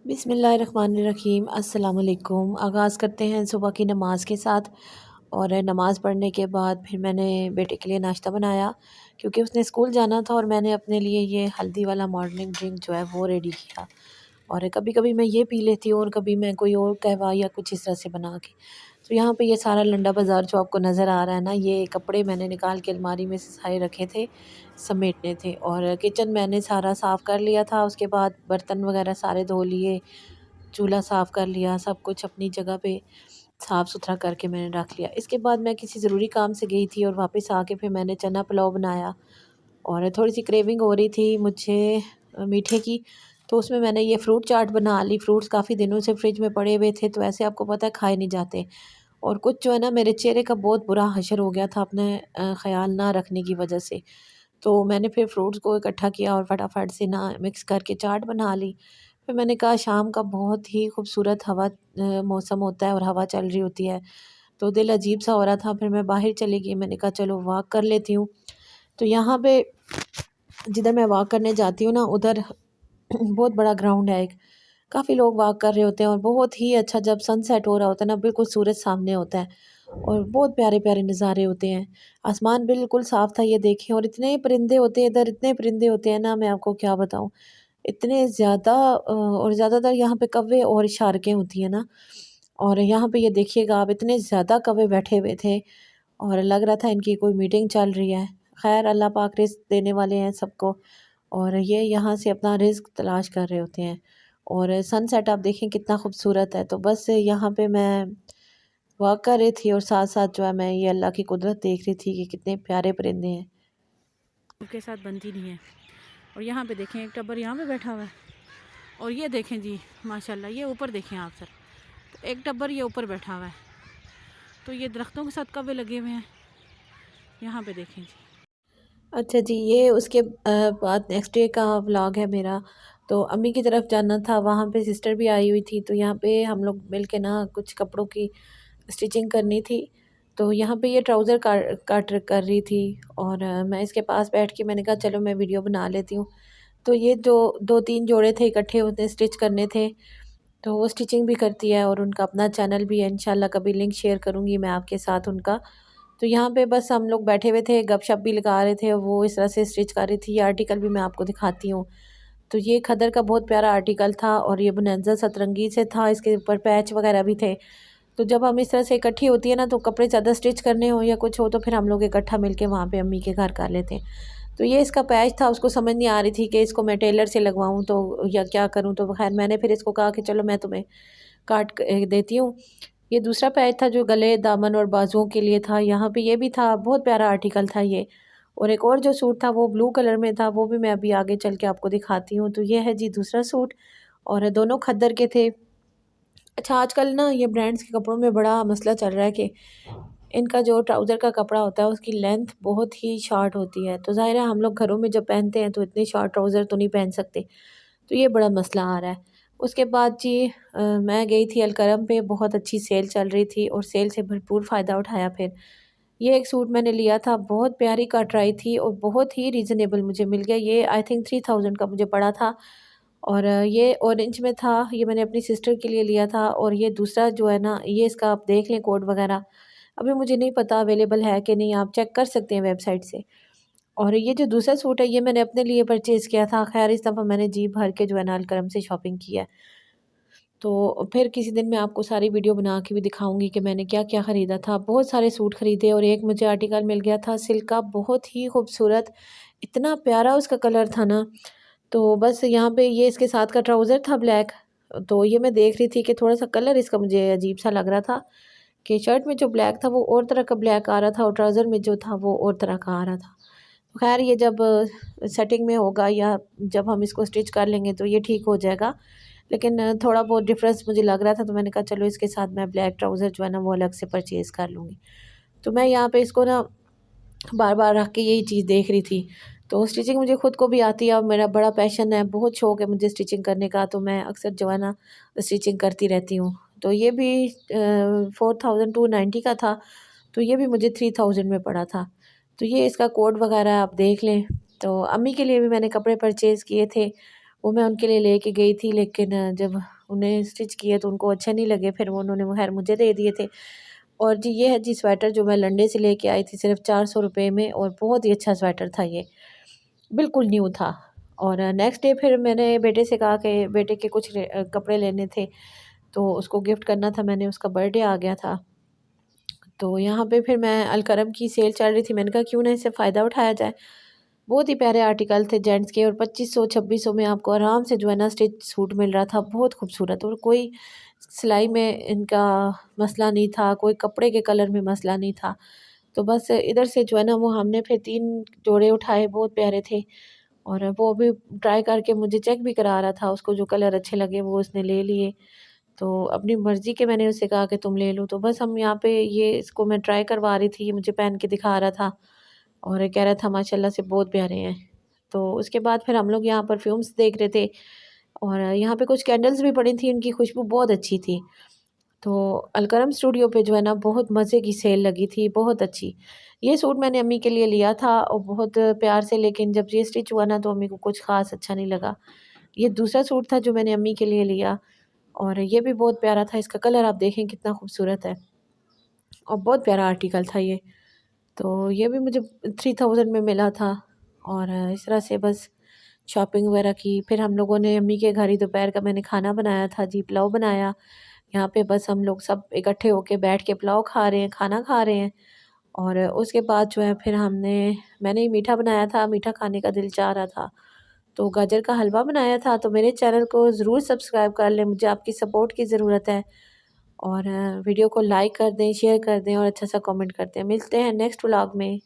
बिस्मिल्लाहिर्रहमानिर्रहीम अस्सलाम वालेकुम। आगाज़ करते हैं सुबह की नमाज़ के साथ। और नमाज़ पढ़ने के बाद फिर मैंने बेटे के लिए नाश्ता बनाया, क्योंकि उसने स्कूल जाना था, और मैंने अपने लिए ये हल्दी वाला मॉर्निंग ड्रिंक जो है वो रेडी किया। और कभी कभी मैं ये पी लेती हूँ और कभी मैं कोई और कहवा या कुछ इस तरह से बना के। तो यहाँ पे ये सारा लंडा बाज़ार जो आपको नज़र आ रहा है ना, ये कपड़े मैंने निकाल के अलमारी में से सारे रखे थे, समेटने थे। और किचन मैंने सारा साफ़ कर लिया था, उसके बाद बर्तन वगैरह सारे धो लिए, चूल्हा साफ़ कर लिया, सब कुछ अपनी जगह पे साफ़ सुथरा करके मैंने रख लिया। इसके बाद मैं किसी ज़रूरी काम से गई थी और वापस आके फिर मैंने चना पुलाव बनाया। और थोड़ी-सी क्रेविंग हो रही थी मुझे मीठे की, तो उसमें मैंने ये फ्रूट चाट बना ली। फ्रूट्स काफ़ी दिनों से फ्रिज में पड़े हुए थे, तो ऐसे आपको पता है खाए नहीं जाते। और कुछ जो है ना, मेरे चेहरे का बहुत बुरा हशर हो गया था अपने ख़्याल ना रखने की वजह से। तो मैंने फिर फ्रूट्स को इकट्ठा किया और फटाफट से ना मिक्स करके चाट बना ली। फिर मैंने कहा शाम का बहुत ही खूबसूरत मौसम होता है और हवा चल रही होती है, तो दिल अजीब-सा हो रहा था। फिर मैं बाहर चली गई, मैंने कहा चलो वॉक कर लेती हूँ। तो यहाँ पे जिधर मैं वॉक करने जाती हूँ ना, उधर बहुत बड़ा ग्राउंड है एक। काफ़ी लोग वॉक कर रहे होते हैं और बहुत ही अच्छा, जब सनसेट हो रहा होता है ना, बिल्कुल सूरज सामने होता है और बहुत प्यारे-प्यारे नज़ारे होते हैं। आसमान बिल्कुल साफ़ था ये देखें, और इतने परिंदे होते हैं इधर, इतने परिंदे होते हैं ना, मैं आपको क्या बताऊँ। इतने ज़्यादा और ज़्यादातर यहाँ पे कौवे और शार्कें होती हैं ना। और यहाँ पे ये देखिएगा आप, इतने ज़्यादा कौवे बैठे हुए थे और लग रहा था इनकी कोई मीटिंग चल रही है। ख़ैर अल्लाह पाक रिज़्क़ देने वाले हैं सबको, और ये यहाँ से अपना रिज़्क़ तलाश कर रहे होते हैं। और सनसेट आप देखें कितना खूबसूरत है। तो बस यहाँ पे मैं वॉक कर रही थी और साथ-साथ जो है मैं ये अल्लाह की कुदरत देख रही थी कि कितने प्यारे परिंदे हैं। के साथ बनती नहीं है। और यहाँ पे देखें एक टब्बर यहाँ पे बैठा हुआ है, और ये देखें जी माशाल्लाह, ये ऊपर देखें आप सर, तो एक टब्बर ये ऊपर बैठा हुआ है। तो ये दरख्तों के साथ कौवे लगे हुए हैं, यहाँ पे देखें जी। अच्छा जी, ये उसके बाद नेक्स्ट डे का व्लॉग है मेरा। तो अम्मी की तरफ जाना था, वहाँ पे सिस्टर भी आई हुई थी, तो यहाँ पे हम लोग मिल के ना कुछ कपड़ों की स्टिचिंग करनी थी। तो यहाँ पे ये ट्राउज़र काट कर रही थी, और मैं इसके पास बैठ के मैंने कहा चलो मैं वीडियो बना लेती हूँ। तो ये जो 2-3 जोड़े थे इकट्ठे होते स्टिच करने थे, तो वो स्टिचिंग भी करती है और उनका अपना चैनल भी है। इंशाल्लाह कभी लिंक शेयर करूँगी मैं आपके साथ उनका। तो यहाँ पे बस हम लोग बैठे हुए थे, गपशप भी लगा रहे थे, वो इस तरह से स्टिच कर रही थी। ये आर्टिकल भी मैं आपको दिखाती हूँ। तो ये खदर का बहुत प्यारा आर्टिकल था और ये बोनैंज़ा सतरंगी से था, इसके ऊपर पैच वगैरह भी थे। तो जब हम इस तरह से इकट्ठी होती है ना, तो कपड़े ज़्यादा स्टिच करने हो या कुछ हो, तो फिर हम लोग इकट्ठा मिलके वहाँ पे अम्मी के घर कर लेते हैं। तो ये इसका पैच था, उसको समझ नहीं आ रही थी कि इसको मैं टेलर से लगवाऊँ तो या क्या करूँ। तो ख़ैर मैंने फिर इसको कहा कि चलो मैं तुम्हें देती हूँ। ये दूसरा पैच था जो गले, दामन और बाजुओं के लिए था। यहाँ पे ये भी था, बहुत प्यारा आर्टिकल था ये। और एक और जो सूट था वो ब्लू कलर में था, वो भी मैं अभी आगे चल के आपको दिखाती हूँ। तो ये है जी दूसरा सूट, और दोनों खद्दर के थे। अच्छा, आजकल ना ये ब्रांड्स के कपड़ों में बड़ा मसला चल रहा है कि इनका जो ट्राउज़र का कपड़ा होता है उसकी लेंथ बहुत ही शॉर्ट होती है। तो ज़ाहिर है हम लोग घरों में जब पहनते हैं तो इतने शॉर्ट ट्राउज़र तो नहीं पहन सकते। तो ये बड़ा मसला आ रहा है। उसके बाद जी मैं गई थी अलकरम पे, बहुत अच्छी सेल चल रही थी और सेल से भरपूर फ़ायदा उठाया फिर। ये एक सूट मैंने लिया था, बहुत प्यारी कटराई थी और बहुत ही रीज़नेबल मुझे मिल गया। ये आई थिंक 3000 का मुझे पड़ा था। और ये ऑरेंज में था, ये मैंने अपनी सिस्टर के लिए लिया था। और ये दूसरा जो है ना, ये इसका आप देख लें कोड वगैरह, अभी मुझे नहीं पता अवेलेबल है कि नहीं, आप चेक कर सकते हैं वेबसाइट से। और ये जो दूसरा सूट है ये मैंने अपने लिए परचेज़ किया था। ख़ैर इस दफ़ा मैंने जी भर के जो है ना अलकरम से शॉपिंग की है। तो फिर किसी दिन मैं आपको सारी वीडियो बना के भी दिखाऊँगी कि मैंने क्या-क्या ख़रीदा था। बहुत सारे सूट ख़रीदे और एक मुझे आर्टिकल मिल गया था सिल्क का, बहुत ही खूबसूरत, इतना प्यारा उसका कलर था ना। तो बस यहाँ पे ये इसके साथ का ट्राउज़र था ब्लैक। तो ये मैं देख रही थी कि थोड़ा-सा कलर इसका मुझे अजीब-सा लग रहा था कि शर्ट में जो ब्लैक था वो और तरह का ब्लैक आ रहा था और ट्राउज़र में जो था वो और तरह का आ रहा था। ख़ैर ये जब सेटिंग में होगा या जब हम इसको स्टिच कर लेंगे तो ये ठीक हो जाएगा। लेकिन थोड़ा बहुत डिफ़रेंस मुझे लग रहा था, तो मैंने कहा चलो इसके साथ मैं ब्लैक ट्राउज़र जो है ना वो अलग से परचेज़ कर लूँगी। तो मैं यहाँ पे इसको ना बार-बार रख के यही चीज़ देख रही थी। तो स्टिचिंग मुझे खुद को भी आती है और मेरा बड़ा पैशन है, बहुत शौक है मुझे स्टिचिंग करने का, तो मैं अक्सर जो है ना स्टिचिंग करती रहती हूँ। तो ये भी 4290 का था, तो ये भी मुझे 3000 में पड़ा था। तो ये इसका कोड वगैरह आप देख लें। तो अम्मी के लिए भी मैंने कपड़े परचेज़ किए थे, वो मैं उनके लिए लेके गई थी, लेकिन जब उन्हें स्टिच किए तो उनको अच्छे नहीं लगे, फिर वो उन्होंने खैर मुझे दे दिए थे। और जी ये है जी स्वेटर जो मैं लंडे से लेके आई थी सिर्फ 400 रुपये में, और बहुत ही अच्छा स्वेटर था ये, बिल्कुल न्यू था। और नेक्स्ट डे फिर मैंने बेटे से कहा कि बेटे के कुछ कपड़े लेने थे, तो उसको गिफ्ट करना था मैंने, उसका बर्थडे आ गया था। तो यहाँ पे फिर मैं अलकरम की सेल चल रही थी, मैंने कहा क्यों ना इससे फ़ायदा उठाया जाए। बहुत ही प्यारे आर्टिकल थे जेंट्स के, और 2500-2600 में आपको आराम से जो है ना स्टिच सूट मिल रहा था, बहुत खूबसूरत। और कोई सिलाई में इनका मसला नहीं था, कोई कपड़े के कलर में मसला नहीं था। तो बस इधर से जो है ना वो हमने फिर 3 जोड़े उठाए, बहुत प्यारे थे। और वो भी ट्राई करके मुझे चेक भी करा रहा था, उसको जो कलर अच्छे लगे वो उसने ले लिए। तो अपनी मर्ज़ी के मैंने उससे कहा कि तुम ले लो। तो बस हम यहाँ पे ये इसको मैं ट्राई करवा रही थी, ये मुझे पहन के दिखा रहा था और कह रहा था माशाल्लाह से बहुत प्यारे हैं। तो उसके बाद फिर हम लोग यहाँ परफ्यूम्स देख रहे थे, और यहाँ पे कुछ कैंडल्स भी पड़ी थी, उनकी खुशबू बहुत अच्छी थी। तो अलकरम स्टूडियो पे जो है ना बहुत मज़े की सेल लगी थी, बहुत अच्छी। ये सूट मैंने अम्मी के लिए लिया था और बहुत प्यार से, लेकिन जब ये स्टिच हुआ ना तो अम्मी को कुछ ख़ास अच्छा नहीं लगा। ये दूसरा सूट था जो मैंने अम्मी के लिए लिया, और ये भी बहुत प्यारा था, इसका कलर आप देखें कितना खूबसूरत है, और बहुत प्यारा आर्टिकल था ये। तो ये भी मुझे 3000 में मिला था। और इस तरह से बस शॉपिंग वगैरह की। फिर हम लोगों ने अम्मी के घर ही दोपहर का मैंने खाना बनाया था जी, पुलाव बनाया। यहाँ पे बस हम लोग सब इकट्ठे होके बैठ के पुलाव खा रहे हैं, खाना खा रहे हैं। और उसके बाद जो है फिर मैंने ही मीठा बनाया था, मीठा खाने का दिल चाह रहा था, तो गाजर का हलवा बनाया था। तो मेरे चैनल को ज़रूर सब्सक्राइब कर लें, मुझे आपकी सपोर्ट की ज़रूरत है। और वीडियो को लाइक कर दें, शेयर कर दें और अच्छा सा कमेंट कर दें। मिलते हैं नेक्स्ट व्लॉग में।